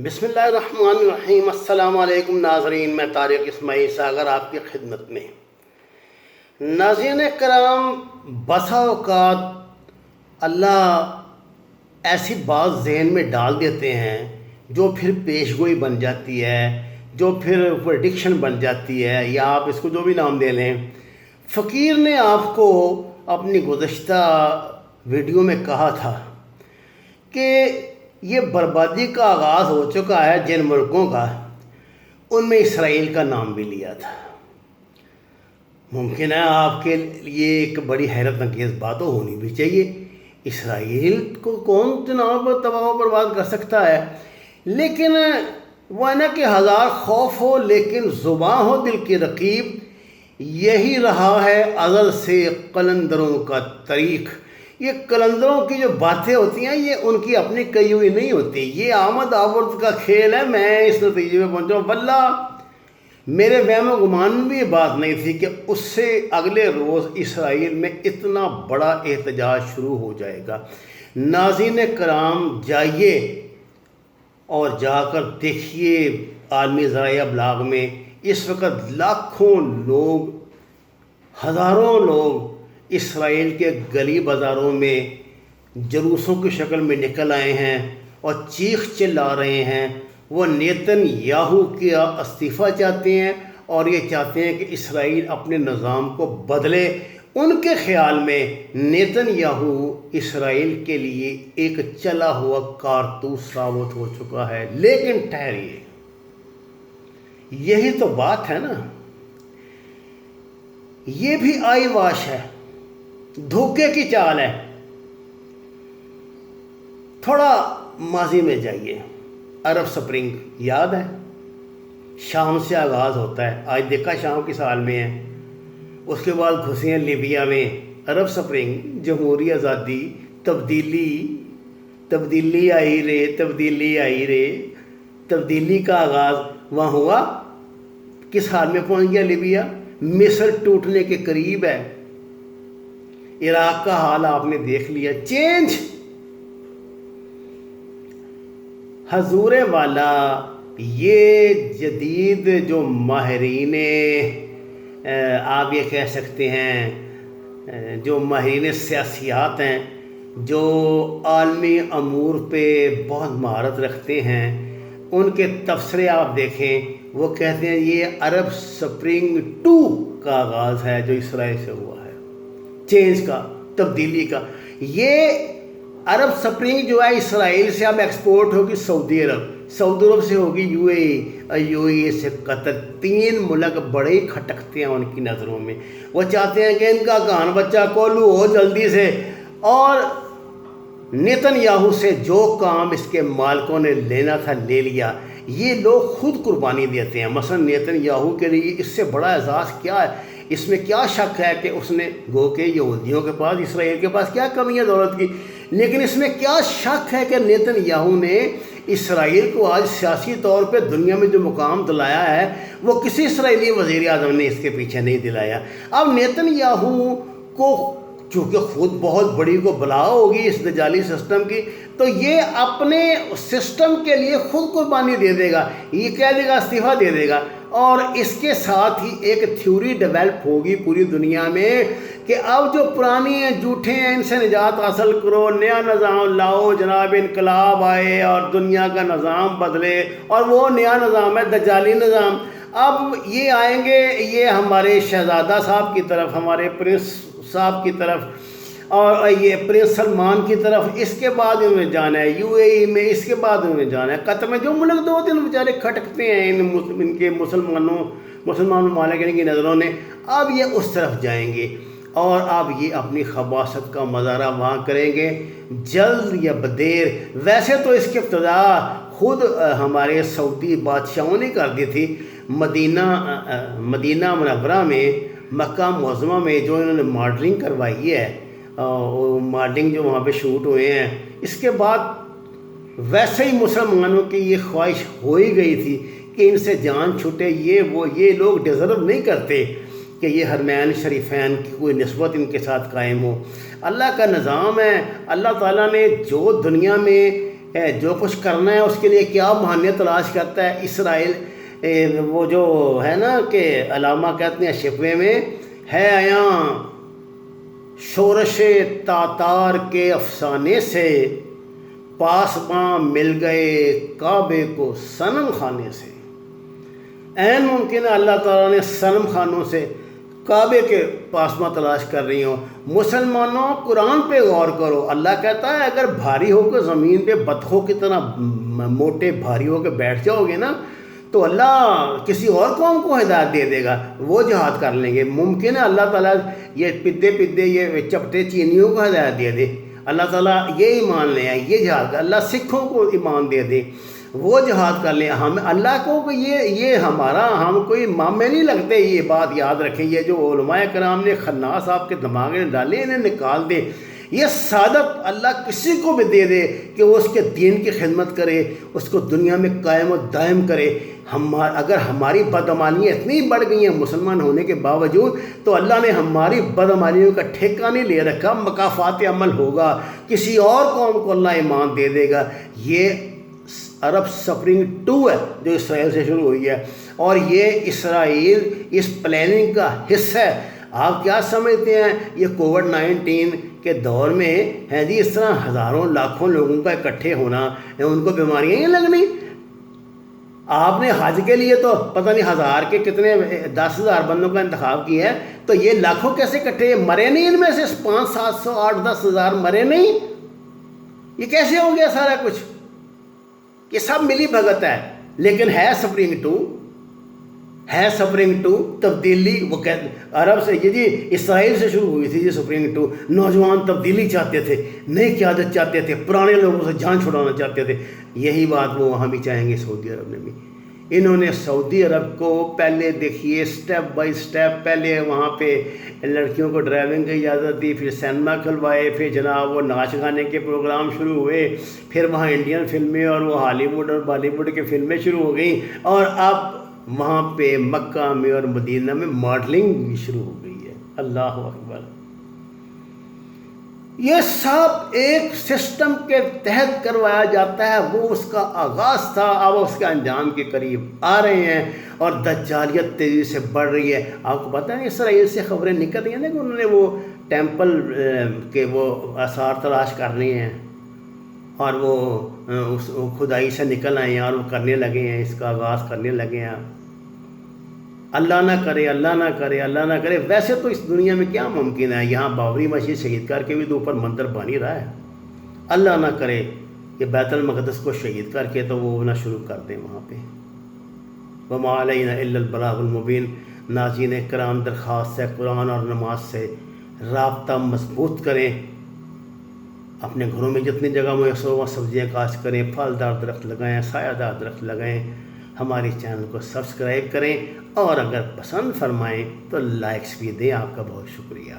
بسم اللہ الرحمن الرحیم۔ السلام علیکم ناظرین، میں طارق اسماعیل ساگر آپ کی خدمت میں۔ ناظرین کرام، بسا اوقات اللہ ایسی بات ذہن میں ڈال دیتے ہیں جو پھر پیش گوئی بن جاتی ہے، جو پھر پریڈکشن بن جاتی ہے، یا آپ اس کو جو بھی نام دے لیں۔ فقیر نے آپ کو اپنی گزشتہ ویڈیو میں کہا تھا کہ یہ بربادی کا آغاز ہو چکا ہے جن ملکوں کا، ان میں اسرائیل کا نام بھی لیا تھا۔ ممکن ہے آپ کے لیے ایک بڑی حیرت انگیز بات ہونی بھی چاہیے، اسرائیل کو کون جناب تباہ و برباد کر سکتا ہے؟ لیکن وہ ہے نا کہ ہزار خوف ہو لیکن زباں ہو دل کی رقیب، یہی رہا ہے ازل سے قلندروں کا طریق۔ یہ قلندروں کی جو باتیں ہوتی ہیں یہ ان کی اپنی کہی ہوئی نہیں ہوتی، یہ آمد آورد کا کھیل ہے۔ میں اس نتیجے میں پہنچا ہوں، واللہ میرے وہم و گمان میں بھی یہ بات نہیں تھی کہ اس سے اگلے روز اسرائیل میں اتنا بڑا احتجاج شروع ہو جائے گا۔ ناظرین کرام، جائیے اور جا کر دیکھیے عالمی ذرائع ابلاغ میں اس وقت لاکھوں لوگ، ہزاروں لوگ اسرائیل کے گلی بازاروں میں جلوسوں کی شکل میں نکل آئے ہیں اور چیخ چلا رہے ہیں۔ وہ نیتن یاہو کا استعفیٰ چاہتے ہیں اور یہ چاہتے ہیں کہ اسرائیل اپنے نظام کو بدلے۔ ان کے خیال میں نیتن یاہو اسرائیل کے لیے ایک چلا ہوا کارتوس ثابت ہو چکا ہے۔ لیکن ٹھہریے، یہی تو بات ہے نا، یہ بھی آئی واش ہے، دھوکے کی چال ہے۔ تھوڑا ماضی میں جائیے، عرب سپرنگ یاد ہے؟ شام سے آغاز ہوتا ہے، آج دیکھا شام کی سال میں ہے، اس کے بعد گھسے ہیں لیبیا میں۔ عرب سپرنگ، جمہوری آزادی، تبدیلی آئی رے، تبدیلی آئی رے، تبدیلی کا آغاز وہاں ہوا۔ کس حال میں پہنچ گیا لیبیا؟ مصر ٹوٹنے کے قریب ہے۔ عراق کا حال آپ نے دیکھ لیا، چینج۔ حضور والا، یہ جدید جو ماہرین آپ یہ کہہ سکتے ہیں، جو ماہرین سیاسیات ہیں، جو عالمی امور پہ بہت مہارت رکھتے ہیں، ان کے تبصرے آپ دیکھیں، وہ کہتے ہیں یہ عرب سپرنگ 2 کا آغاز ہے جو اسرائیل سے ہوا ہے، چینج کا، تبدیلی کا۔ یہ عرب سپرنگ جو ہے اسرائیل سے اب ایکسپورٹ ہوگی سعودی عرب، سعودی عرب سے ہوگی یو اے ای سے قطر۔ 3 ملک بڑے ہی کھٹکتے ہیں ان کی نظروں میں۔ وہ چاہتے ہیں کہ ان کا کہان بچہ کولو ہو جلدی سے، اور نیتن یاہو سے جو کام اس کے مالکوں نے لینا تھا لے لیا۔ یہ لوگ خود قربانی دیتے ہیں۔ مثلا نیتن یاہو کے لیے اس سے بڑا اعزاز کیا ہے؟ اس میں کیا شک ہے کہ اس نے، گو کہ یہودیوں کے پاس، اسرائیل کے پاس کیا کمی ہے دولت کی، لیکن اس میں کیا شک ہے کہ نیتن یاہو نے اسرائیل کو آج سیاسی طور پہ دنیا میں جو مقام دلایا ہے وہ کسی اسرائیلی وزیر اعظم نے اس کے پیچھے نہیں دلایا۔ اب نیتن یاہو کو چونکہ خود بہت بڑی کو بلا ہوگی اس دجالی سسٹم کی، تو یہ اپنے سسٹم کے لیے خود قربانی دے دے گا، یہ کہہ دے گا استعفیٰ دے دے گا۔ اور اس کے ساتھ ہی ایک تھیوری ڈیولپ ہوگی پوری دنیا میں کہ اب جو پرانی ہیں، جھوٹے ہیں، ان سے نجات حاصل کرو، نیا نظام لاؤ، جناب انقلاب آئے اور دنیا کا نظام بدلے، اور وہ نیا نظام ہے دجالی نظام۔ اب یہ آئیں گے، یہ ہمارے شہزادہ صاحب کی طرف، ہمارے پرنس صاحب کی طرف، اور یہ پرنس سلمان کی طرف، اس کے بعد انہوں نے جانا ہے یو اے ای میں، اس کے بعد انہوں نے جانا ہے قطر میں۔ جو ملک 2 دن بیچارے کھٹکتے ہیں ان کے مسلمان ممالک کی نظروں نے، اب یہ اس طرف جائیں گے اور اب یہ اپنی خباثت کا مظاہرہ وہاں کریں گے جلد یا بدیر۔ ویسے تو اس کی ابتدا خود ہمارے سعودی بادشاہوں نے کر دی تھی۔ مدینہ منورہ میں، مکہ معظمہ میں جو انہوں نے ماڈلنگ کروائی ہے، ماڈلنگ جو وہاں پہ شوٹ ہوئے ہیں، اس کے بعد ویسے ہی مسلمانوں کی یہ خواہش ہو ہی گئی تھی کہ ان سے جان چھوٹے، یہ لوگ ڈیزرو نہیں کرتے کہ یہ حرمین شریفین کی کوئی نسبت ان کے ساتھ قائم ہو۔ اللہ کا نظام ہے، اللہ تعالیٰ نے جو دنیا میں جو کچھ کرنا ہے اس کے لیے کیا بہانے تلاش کرتا ہے اسرائیل، وہ جو ہے نا کہ علامہ کہتے ہیں شکوے میں ہے آیاں شورش تاتار کے افسانے سے، پاسباں مل گئے کعبے کو صنم خانے سے۔ عین ممکن ہے اللہ تعالیٰ نے صنم خانوں سے کعبے کے پاسباں تلاش کر رہی ہوں۔ مسلمانوں قرآن پہ غور کرو، اللہ کہتا ہے اگر بھاری ہو کے زمین پہ بطخوں کی طرح موٹے بھاری ہو کے بیٹھ جاؤ گے نا تو اللہ کسی اور قوم کو ہدایت دے دے گا، وہ جہاد کر لیں گے۔ ممکن ہے اللہ تعالیٰ یہ پدے یہ چپٹے چینیوں کو ہدایت دے دے، اللہ تعالیٰ یہ ایمان لے آئے، یہ جہاد، اللہ سکھوں کو ایمان دے دے، وہ جہاد کر لیں۔ ہم اللہ کو کہ یہ ہمارا، ہم کوئی مامے نہیں لگتے، یہ بات یاد رکھیں۔ یہ جو علماء کرام نے خناس آپ کے دماغ میں ڈالے انہیں نکال دے۔ یہ سعادت اللہ کسی کو بھی دے دے کہ وہ اس کے دین کی خدمت کرے، اس کو دنیا میں قائم و دائم کرے۔ اگر ہماری بدعمالیاں اتنی بڑھ گئی ہیں مسلمان ہونے کے باوجود، تو اللہ نے ہماری بدعمالیوں کا ٹھیکہ نہیں لے رکھا، مکافات عمل ہوگا، کسی اور قوم کو اللہ ایمان دے دے گا۔ یہ عرب سپرنگ 2 ہے جو اسرائیل سے شروع ہوئی ہے، اور یہ اسرائیل اس پلاننگ کا حصہ ہے۔ آپ کیا سمجھتے ہیں یہ کووڈ-19 کے دور میں ہے جی اس طرح ہزاروں لاکھوں لوگوں کا اکٹھے ہونا، ان کو بیماریاں ہی لگنی؟ آپ نے حج کے لیے تو پتہ نہیں ہزار کے کتنے 10,000 بندوں کا انتخاب کیا ہے، تو یہ لاکھوں کیسے اکٹھے؟ مرے نہیں ان میں سے 500 700 8 10 ہزار مرے نہیں؟ یہ کیسے ہو گیا سارا کچھ؟ یہ سب ملی بھگت ہے، لیکن ہے سپرنگ 2، ہے سپرنگ 2 تبدیلی۔ وہ عرب سے یہ جی اسرائیل سے شروع ہوئی تھی یہ سپرنگ 2۔ نوجوان تبدیلی چاہتے تھے، نئی قیادت چاہتے تھے، پرانے لوگوں سے جان چھڑانا چاہتے تھے۔ یہی بات وہ وہاں بھی چاہیں گے، سعودی عرب نے بھی۔ انہوں نے سعودی عرب کو پہلے دیکھیے اسٹیپ بائی اسٹیپ، پہلے وہاں پہ لڑکیوں کو ڈرائیونگ کی اجازت دی، پھر سینما کھلوائے، پھر جناب وہ ناچ گانے کے پروگرام شروع ہوئے، پھر وہاں انڈین فلمیں اور وہ ہالی ووڈ اور بالی ووڈ کی فلمیں شروع ہو گئیں، اور اب وہاں پہ مکہ میں اور مدینہ میں ماڈلنگ بھی شروع ہو گئی ہے۔ اللہ اکبر! یہ سب ایک سسٹم کے تحت کروایا جاتا ہے، وہ اس کا آغاز تھا، اب اس کے انجام کے قریب آ رہے ہیں، اور دجالیت تیزی سے بڑھ رہی ہے۔ آپ کو پتہ ہے اسرائیل سے خبریں نکل رہی ہیں نا کہ انہوں نے وہ ٹیمپل کے وہ آثار تلاش کر رہے ہیں، اور وہ خدائی سے نکل آئے ہیں اور وہ کرنے لگے ہیں، اس کا آغاز کرنے لگے ہیں۔ اللہ نہ کرے، اللہ نہ کرے، اللہ نہ کرے۔ ویسے تو اس دنیا میں کیا ممکن ہے، یہاں بابری مسجد شہید کر کے بھی تو اوپر مندر بن ہی رہا ہے۔ اللہ نہ کرے کہ بیت المقدس کو شہید کر کے تو وہ نہ شروع کر دیں وہاں پہ۔ وما علینا الا البلاغ المبین۔ ناظرین کرام، درخواست ہے قرآن اور نماز سے رابطہ مضبوط کریں، اپنے گھروں میں جتنی جگہ میسر ہو سبزیاں کاشت کریں، پھلدار درخت لگائیں، سایہ دار درخت لگائیں، ہمارے چینل کو سبسکرائب کریں، اور اگر پسند فرمائیں تو لائکس بھی دیں۔ آپ کا بہت شکریہ۔